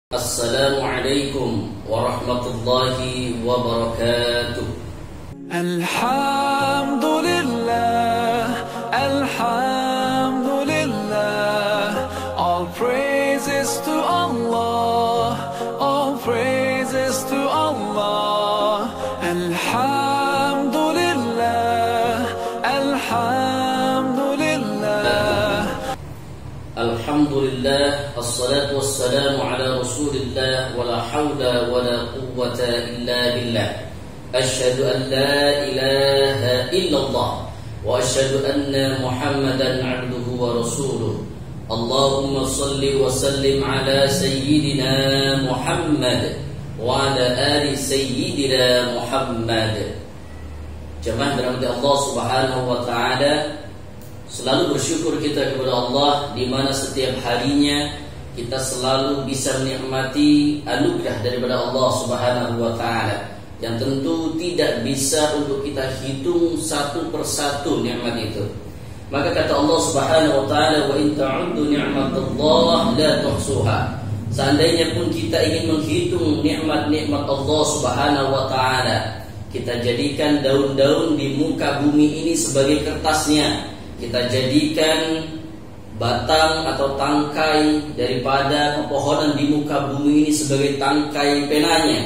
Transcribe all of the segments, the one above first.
Assalamualaikum warahmatullahi wabarakatuh. Alhamdulillah, Alhamdulillah. All praises to Allah, all praises to Allah. Alhamdulillah, Alhamdulillah. Alhamdulillah, assalatu wassalamu ala rasulillah, wala hawla wala quwwata illa billah. Asyhadu an la ilaha illallah wa asyhadu anna Muhammadan abduhu wa rasuluh. Allahumma salli wa sallim ala sayyidina Muhammad wa ala ali sayyidina Muhammad. Jemaah dirahmati Allah Subhanahu wa taala, selalu bersyukur kita kepada Allah di mana setiap harinya kita selalu bisa menikmati anugerah daripada Allah Subhanahu wa taala yang tentu tidak bisa untuk kita hitung satu persatu nikmat itu. Maka kata Allah Subhanahu wa taala, wa in ta'uddu ni'matallahi la tuhsuha. Seandainya pun kita ingin menghitung nikmat-nikmat Allah Subhanahu wa taala, kita jadikan daun-daun di muka bumi ini sebagai kertasnya, kita jadikan batang atau tangkai daripada pepohonan di muka bumi ini sebagai tangkai penanya,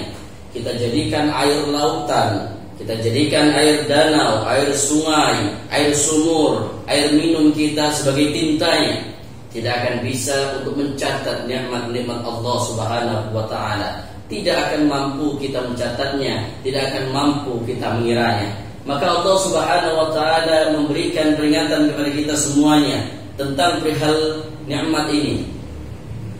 kita jadikan air lautan, kita jadikan air danau, air sungai, air sumur, air minum kita sebagai tintanya, tidak akan bisa untuk mencatat nikmat-nikmat Allah Subhanahu wa taala. Tidak akan mampu kita mencatatnya, tidak akan mampu kita mengiranya. Maka Allah Subhanahu wa taala memberikan peringatan kepada kita semuanya tentang perihal nikmat ini.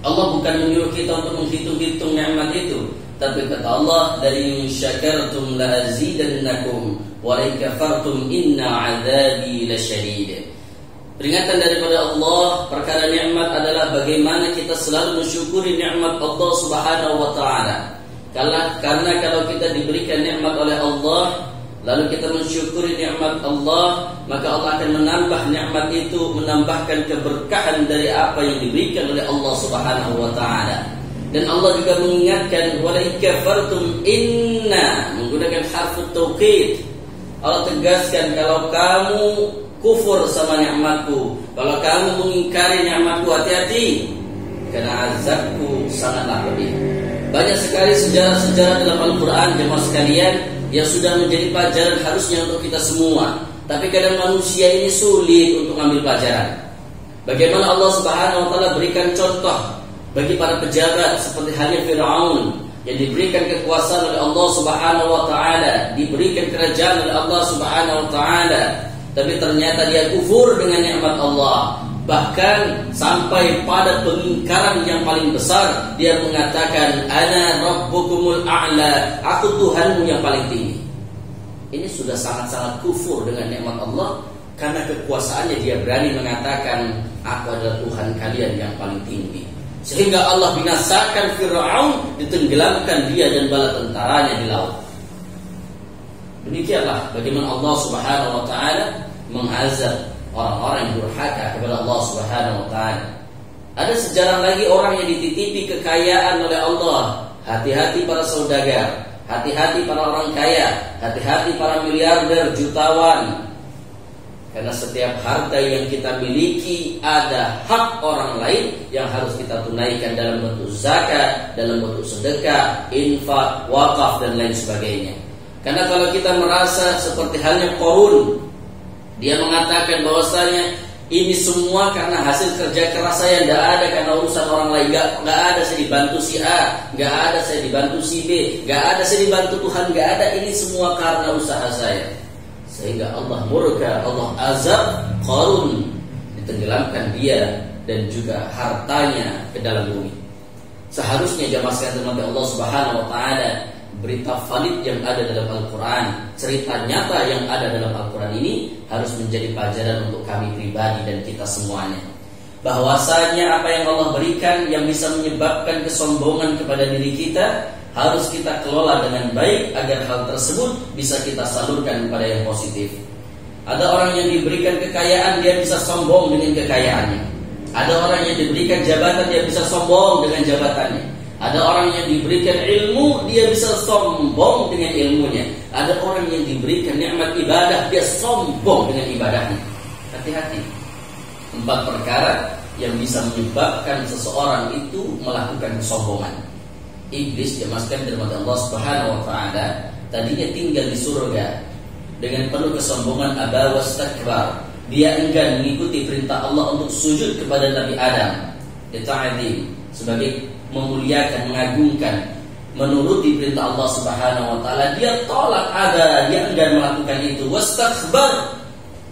Allah bukan menyuruh kita untuk menghitung-hitung nikmat itu, tapi kata Allah, "La syakartum la azidannakum wa la kafartum inna 'adzabi lasyadid." Peringatan daripada Allah perkara nikmat adalah bagaimana kita selalu mensyukuri nikmat Allah Subhanahu wa taala. Karena kalau kita diberikan nikmat oleh Allah, lalu kita mensyukuri nikmat Allah, maka Allah akan menambah nikmat itu, menambahkan keberkahan dari apa yang diberikan oleh Allah Subhanahu wa taala. Dan Allah juga mengingatkan, wa la kafartum inna, menggunakan harfu taukid. Allah tegaskan, kalau kamu kufur sama nikmatku, kalau kamu mengingkari nikmatku, hati-hati, karena azabku sangatlah pedih. Banyak sekali sejarah-sejarah dalam Al-Quran, jemaah sekalian, yang sudah menjadi pelajaran harusnya untuk kita semua. Tapi kadang manusia ini sulit untuk mengambil pelajaran. Bagaimana Allah Subhanahu wa taala berikan contoh bagi para pejabat seperti halnya Fir'aun yang diberikan kekuasaan oleh Allah Subhanahu wa taala, diberikan kerajaan oleh Allah Subhanahu wa taala, tapi ternyata dia kufur dengan nikmat Allah. Bahkan sampai pada pengingkaran yang paling besar, dia mengatakan, "Ana rabbukumul a'la," aku Tuhanmu yang paling tinggi. Ini sudah sangat-sangat kufur dengan nikmat Allah. Karena kekuasaannya dia berani mengatakan, "Aku adalah Tuhan kalian yang paling tinggi." Sehingga Allah binasakan Fir'aun, ditenggelamkan dia dan bala tentaranya di laut. Demikianlah bagaimana Allah Subhanahu wa taala mengazab orang-orang yang durhaka kepada Allah Subhanahu wa taala. Ada sejarah lagi orang yang dititipi kekayaan oleh Allah. Hati-hati para saudagar, hati-hati para orang kaya, hati-hati para miliarder, jutawan. Karena setiap harta yang kita miliki ada hak orang lain yang harus kita tunaikan dalam bentuk zakat, dalam bentuk sedekah, infak, wakaf dan lain sebagainya. Karena kalau kita merasa seperti halnya Qarun, dia mengatakan bahwasanya ini semua karena hasil kerja keras saya, tidak ada karena urusan orang lain. Gak ada saya dibantu si A, gak ada saya dibantu si B, gak ada saya dibantu Tuhan, gak ada, ini semua karena usaha saya. Sehingga Allah murka, Allah azab Qarun, ditenggelamkan dia dan juga hartanya ke dalam bumi. Seharusnya jamaah sekalian Allah Subhanahu wa taala, berita valid yang ada dalam Al-Quran, cerita nyata yang ada dalam Al-Quran ini harus menjadi pelajaran untuk kami pribadi dan kita semuanya. Bahwasanya apa yang Allah berikan yang bisa menyebabkan kesombongan kepada diri kita, harus kita kelola dengan baik agar hal tersebut bisa kita salurkan kepada yang positif. Ada orang yang diberikan kekayaan, dia bisa sombong dengan kekayaannya. Ada orang yang diberikan jabatan, dia bisa sombong dengan jabatannya. Ada orang yang diberikan ilmu, dia bisa sombong dengan ilmunya. Ada orang yang diberikan nikmat ibadah, dia sombong dengan ibadahnya. Hati-hati. 4 perkara yang bisa menyebabkan seseorang itu melakukan kesombongan. Iblis dimasukkan dalam Allah Subhanahu wa taala, tadinya tinggal di surga dengan penuh kesombongan, aba wastakbar. Dia enggan mengikuti perintah Allah untuk sujud kepada Nabi Adam. Ta'zim, sebagai memuliakan, mengagungkan, menuruti perintah Allah Subhanahu wa taala. Dia tolak, ada, dia enggan melakukan itu. Wastakbar,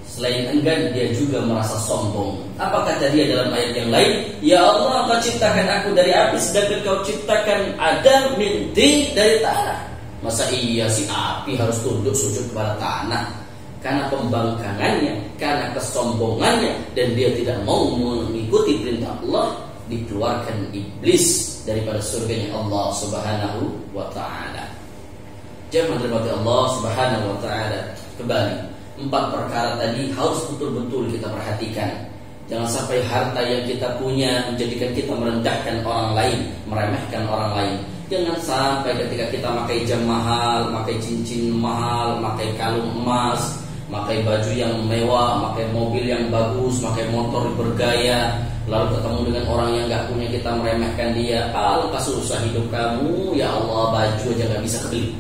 selain enggan, dia juga merasa sombong. Apa kata dia dalam ayat yang lain? Ya Allah, Kau ciptakan aku dari api, sedangkan Kau ciptakan Adam min tin, dari tanah. Masa iya si api harus tunduk sujud kepada tanah? Karena pembangkangannya, karena kesombongannya, dan dia tidak mau mengikuti perintah Allah, dikeluarkan iblis daripada surganya Allah Subhanahu wa taala. Jemaah dirahmati Allah Subhanahu wa taala, kembali 4 perkara tadi harus betul-betul kita perhatikan. Jangan sampai harta yang kita punya menjadikan kita merendahkan orang lain, meremehkan orang lain. Jangan sampai ketika kita pakai jam mahal, pakai cincin mahal, pakai kalung emas, pakai baju yang mewah, pakai mobil yang bagus, pakai motor bergaya, lalu ketemu dengan orang yang gak punya, kita meremehkan dia. Alangkah susah hidup kamu, ya Allah, baju aja gak bisa kebeli.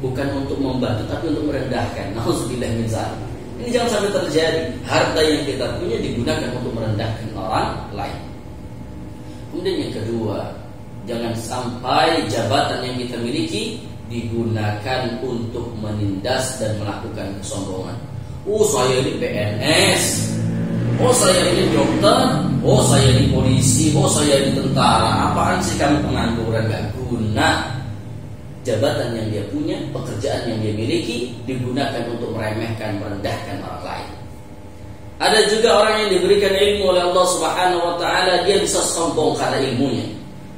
Bukan untuk membantu, tapi untuk merendahkan. Nauzubillah min dzalik. Ini jangan sampai terjadi. Harta yang kita punya digunakan untuk merendahkan orang lain. Kemudian yang kedua, jangan sampai jabatan yang kita miliki digunakan untuk menindas dan melakukan kesombongan. Saya ini PNS, saya ini dokter, saya ini polisi, saya ini tentara. Apaan sih kamu pengangguran, gak guna? Jabatan yang dia punya, pekerjaan yang dia miliki digunakan untuk meremehkan, merendahkan orang lain. Ada juga orang yang diberikan ilmu oleh Allah Subhanahu wa taala, dia bisa sombong karena ilmunya.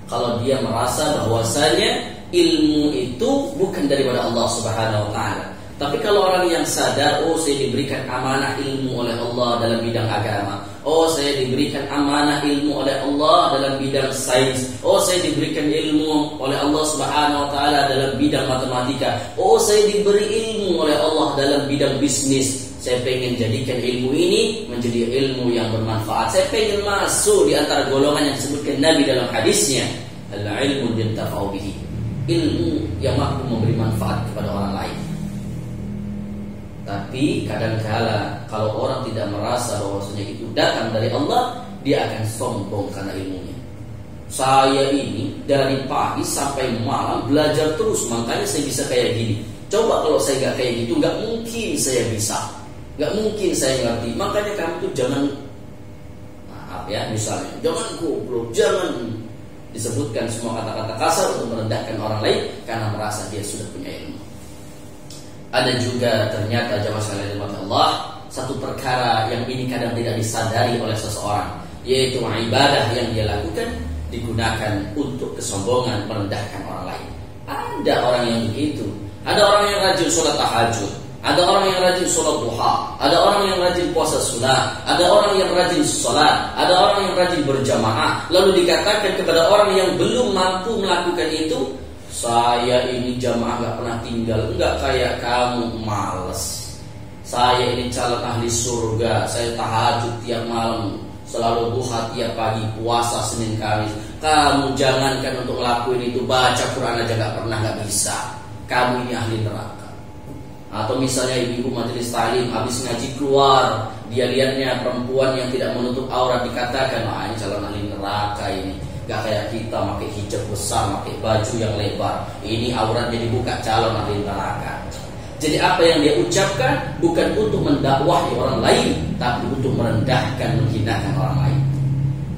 Kalau dia merasa bahwasanya ilmu itu bukan daripada Allah Subhanahu wa taala. Tapi kalau orang yang sadar, saya diberikan amanah ilmu oleh Allah dalam bidang agama. Saya diberikan amanah ilmu oleh Allah dalam bidang sains. Saya diberikan ilmu oleh Allah Subhanahu wa taala dalam bidang matematika. Saya diberi ilmu oleh Allah dalam bidang bisnis. Saya pengen jadikan ilmu ini menjadi ilmu yang bermanfaat. Saya pengen masuk di antara golongan yang disebutkan Nabi dalam hadisnya, al-ilmu yantafa'u bihi. Ilmu yang mampu memberi manfaat kepada orang lain. Tapi kadangkala kalau orang tidak merasa bahwasanya itu datang dari Allah, dia akan sombong karena ilmunya. Saya ini dari pagi sampai malam belajar terus, makanya saya bisa kayak gini. Coba kalau saya gak kayak gitu, gak mungkin saya bisa, gak mungkin saya ngerti. Makanya kamu tuh jangan, maaf ya, misalnya jangan goblok, jangan disebutkan semua kata-kata kasar untuk merendahkan orang lain karena merasa dia sudah punya ilmu. Ada juga ternyata jamaah sekalian dirahmati Allah, satu perkara yang ini kadang tidak disadari oleh seseorang, yaitu ibadah yang dia lakukan digunakan untuk kesombongan, merendahkan orang lain. Ada orang yang begitu. Ada orang yang rajin sholat tahajud, ada orang yang rajin sholat duha, ada orang yang rajin puasa sunnah, ada orang yang rajin sholat, ada orang yang rajin berjamaah. Lalu dikatakan kepada orang yang belum mampu melakukan itu, saya ini jamaah gak pernah tinggal, enggak kayak kamu, males. Saya ini calon ahli surga, saya tahajud tiap malam, selalu duha tiap pagi, puasa Senin Kamis. Kamu jangankan untuk ngelakuin itu, baca Quran aja gak pernah, gak bisa. Kamu ini ahli neraka. Atau misalnya ibu-ibu majelis taklim habis ngaji keluar, dia lihatnya perempuan yang tidak menutup aurat, dikatakan, ini calon ahli neraka ini. Gak kayak kita pakai hijab besar, pakai baju yang lebar, ini auratnya dibuka, calon ahli neraka. Jadi apa yang dia ucapkan bukan untuk mendakwahi orang lain, tapi untuk merendahkan, menghinakan orang lain.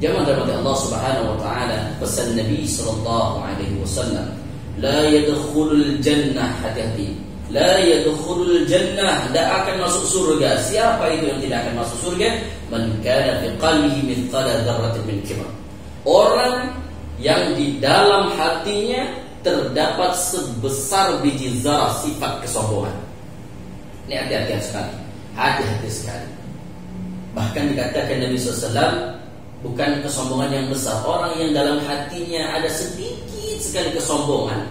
Jamaah dirahmati Allah Subhanahu wa taala, pesan Nabi sallallahu alaihi wasallam, la yadkhulul jannah, hati-hati, la yadkhulul jannah, tidak akan masuk surga. Siapa itu yang tidak akan masuk surga? Man kana fi qalbihi mithqala dzarratin min kibr. Orang yang di dalam hatinya terdapat sebesar biji zarah sifat kesombongan. Ini hati-hati sekali, hati-hati sekali. Bahkan dikatakan Nabi SAW, bukan kesombongan yang besar. Orang yang dalam hatinya ada sedikit sekali kesombongan,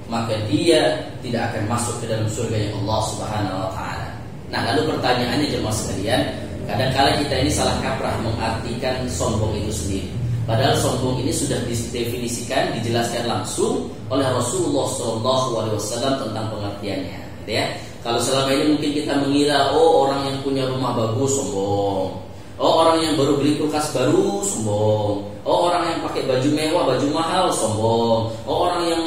maka dia tidak akan masuk ke dalam surga Allah Subhanahu wa taala. Nah, lalu pertanyaannya jemaah sekalian, kadang-kala kita ini salah kaprah mengartikan sombong itu sendiri. Padahal sombong ini sudah didefinisikan, dijelaskan langsung oleh Rasulullah SAW tentang pengertiannya, gitu ya. Kalau selama ini mungkin kita mengira, oh orang yang punya rumah bagus sombong, oh orang yang baru beli kulkas baru sombong, oh orang yang pakai baju mewah, baju mahal sombong, oh orang yang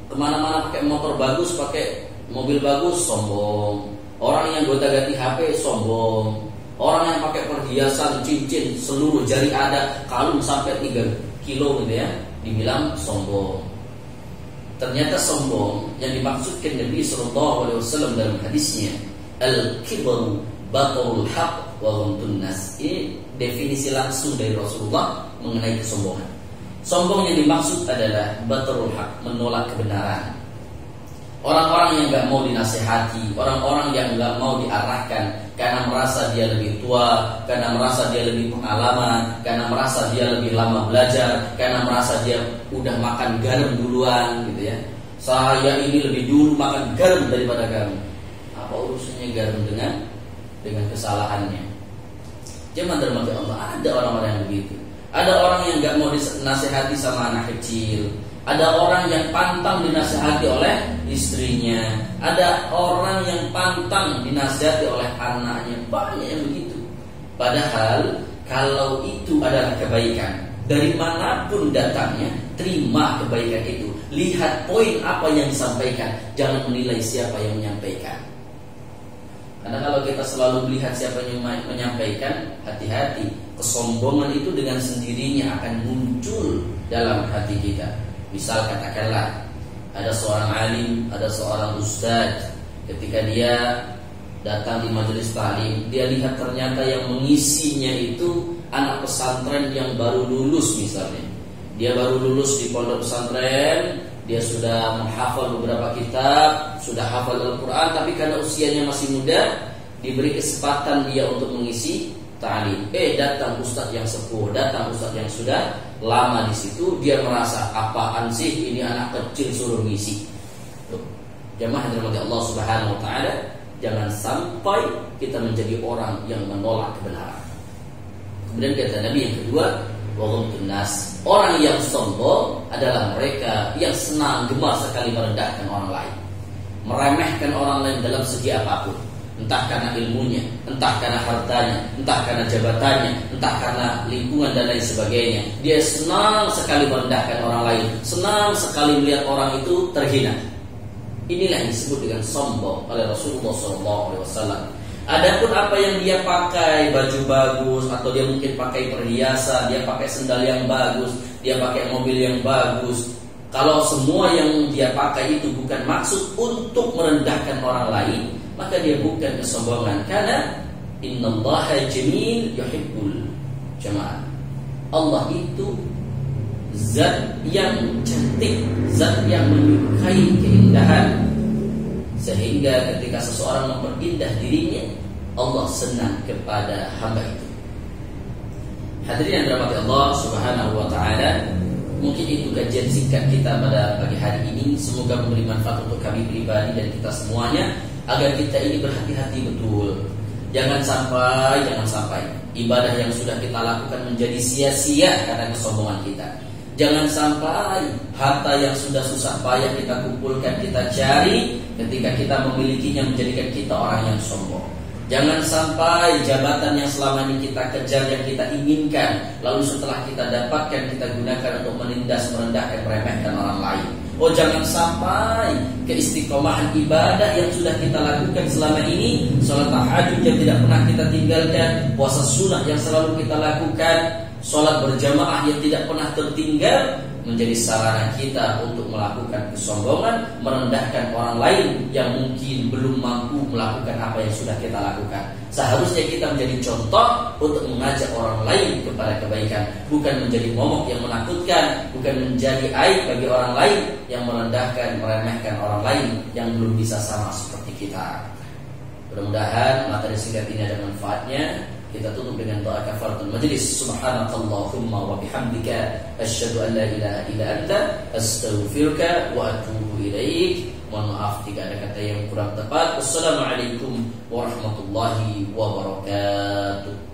kemana-mana pakai motor bagus, pakai mobil bagus sombong, orang yang gonta-ganti HP sombong, orang yang pakai perhiasan cincin seluruh jari ada, kalung sampai 3 kilo gitu ya, dibilang sombong. Ternyata sombong yang dimaksudkan Nabi SAW dalam hadisnya, al-kibru batarul haq wa ghamtun nas. Ini definisi langsung dari Rasulullah mengenai kesombongan. Sombong yang dimaksud adalah batarul haq, menolak kebenaran. Orang-orang yang gak mau dinasihati, orang-orang yang gak mau diarahkan karena merasa dia lebih tua, karena merasa dia lebih pengalaman, karena merasa dia lebih lama belajar, karena merasa dia udah makan garam duluan gitu ya. Saya ini lebih dulu makan garam daripada kamu. Apa urusannya garam dengan kesalahannya? Jangan termati Allah, ada orang-orang yang begitu. Ada orang yang gak mau dinasihati sama anak kecil. Ada orang yang pantang dinasihati oleh istrinya. Ada orang yang pantang dinasihati oleh anaknya. Banyak yang begitu. Padahal kalau itu adalah kebaikan, dari manapun datangnya, terima kebaikan itu. Lihat poin apa yang disampaikan, jangan menilai siapa yang menyampaikan. Karena kalau kita selalu melihat siapa yang menyampaikan, hati-hati. Kesombongan itu dengan sendirinya akan muncul dalam hati kita. Misal katakanlah ada seorang alim, ada seorang ustadz, ketika dia datang di majelis ta'lim, dia lihat ternyata yang mengisinya itu anak pesantren yang baru lulus misalnya. Dia baru lulus di pondok pesantren, dia sudah menghafal beberapa kitab, sudah hafal Al-Quran, tapi karena usianya masih muda, diberi kesempatan dia untuk mengisi ta'lim. Datang ustadz yang sepuh, datang ustadz yang sudah lama di situ, dia merasa apaan sih ini anak kecil suruh ngisi. Jamaah yang dirahmati Allah Subhanahu wa taala, jangan sampai kita menjadi orang yang menolak kebenaran. Kemudian kata Nabi yang kedua, wa ghamtun nas. Orang yang sombong adalah mereka yang senang gemar sekali merendahkan orang lain, meremehkan orang lain dalam segi apapun. Entah karena ilmunya, entah karena hartanya, entah karena jabatannya, entah karena lingkungan dan lain sebagainya. Dia senang sekali merendahkan orang lain, senang sekali melihat orang itu terhina. Inilah yang disebut dengan sombong oleh Rasulullah SAW. Adapun apa yang dia pakai, baju bagus, atau dia mungkin pakai perhiasan, dia pakai sendal yang bagus, dia pakai mobil yang bagus. Kalau semua yang dia pakai itu bukan maksud untuk merendahkan orang lain, maka dia bukan kesombongan. Karena innallaha jamil yuhibbul jamaah. Allah itu zat yang cantik, zat yang menyukai keindahan, sehingga ketika seseorang memperindah dirinya, Allah senang kepada hamba itu. Hadirin yang dirahmati Allah Subhanahu wa taala, mungkin itu kajian singkat kita pada pagi hari ini. Semoga memberi manfaat untuk kami pribadi dan kita semuanya, agar kita ini berhati-hati betul. Jangan sampai ibadah yang sudah kita lakukan menjadi sia-sia karena kesombongan kita. Jangan sampai harta yang sudah susah payah kita kumpulkan, kita cari, ketika kita memilikinya menjadikan kita orang yang sombong. Jangan sampai jabatan yang selama ini kita kejar, yang kita inginkan, lalu setelah kita dapatkan, kita gunakan untuk menindas, merendahkan, meremehkan orang lain. Oh, jangan sampai keistiqomahan ibadah yang sudah kita lakukan selama ini, sholat tahajud yang tidak pernah kita tinggalkan, puasa sunnah yang selalu kita lakukan, sholat berjamaah yang tidak pernah tertinggal, menjadi sarana kita untuk melakukan kesombongan, merendahkan orang lain yang mungkin belum mampu melakukan apa yang sudah kita lakukan. Seharusnya kita menjadi contoh untuk mengajak orang lain kepada kebaikan, bukan menjadi momok yang menakutkan, bukan menjadi aib bagi orang lain yang merendahkan, meremehkan orang lain yang belum bisa sama seperti kita. Mudah-mudahan materi singkat ini ada manfaatnya. kita tutup dengan doa kafaratul majlis. Subhanakallahumma wa bihamdika asyhadu an la ilaha illa anta astaghfiruka wa atubu ilaik. Mohon maaf jika ada kata yang kurang tepat. Wassalamualaikum warahmatullahi wabarakatuh.